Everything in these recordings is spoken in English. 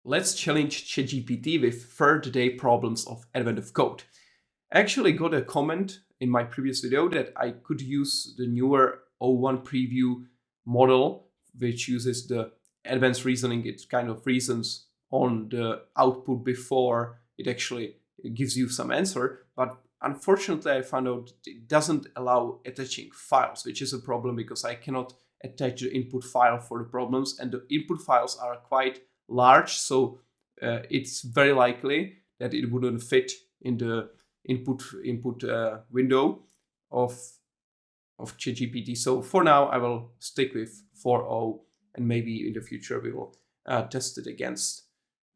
let's challenge ChatGPT with third day problems of Advent of Code. I actually got a comment in my previous video that I could use the newer 01 preview model, which uses the advanced reasoning. It kind of reasons on the output before it actually gives you some answer. But unfortunately, I found out it doesn't allow attaching files, which is a problem because I cannot attach the input file for the problems, and the input files are quite large, so it's very likely that it wouldn't fit in the input window of ChatGPT. So for now, I will stick with 4.0, and maybe in the future we will test it against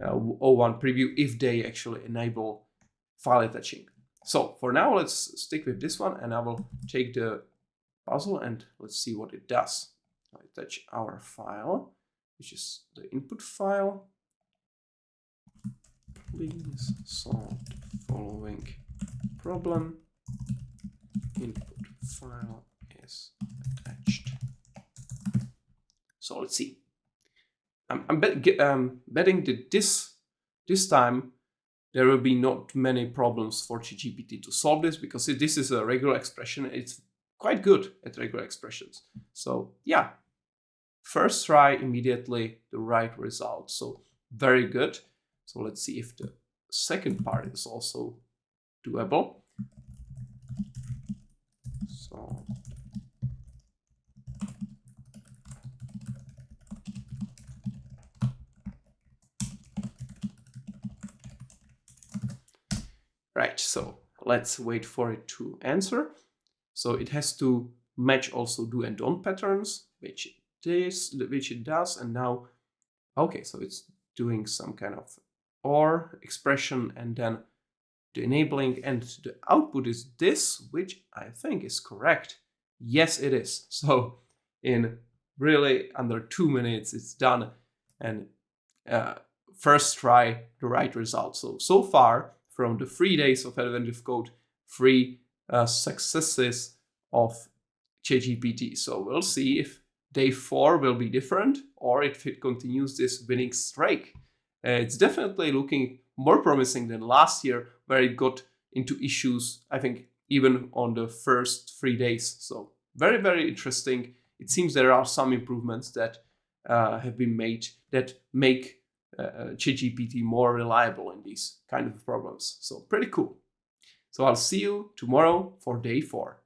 01 preview if they actually enable file attaching. So for now, let's stick with this one, and I will take the puzzle and let's see what it does. I attach our file, which is the input file. Please solve the following problem. Input file is attached. So let's see. I'm betting that this time there will be not many problems for ChatGPT to solve this, because this is a regular expression. It's quite good at regular expressions. So yeah, first try, immediately the right result. So very good. So let's see if the second part is also doable. So right, so let's wait for it to answer. So it has to match also do and don't patterns, which it does. And now, okay, so it's doing some kind of OR expression, and then the enabling, and the output is this, which I think is correct. Yes, it is. So in really under 2 minutes, it's done, and first try the right result. So far, from the 3 days of Advent of Code, 3 successes of ChatGPT. So we'll see if day 4 will be different, or if it continues this winning streak. It's definitely looking more promising than last year, where it got into issues, I think, even on the first 3 days. So very, very interesting. It seems there are some improvements that have been made that make ChatGPT more reliable in these kind of problems. So pretty cool. So I'll see you tomorrow for day 4.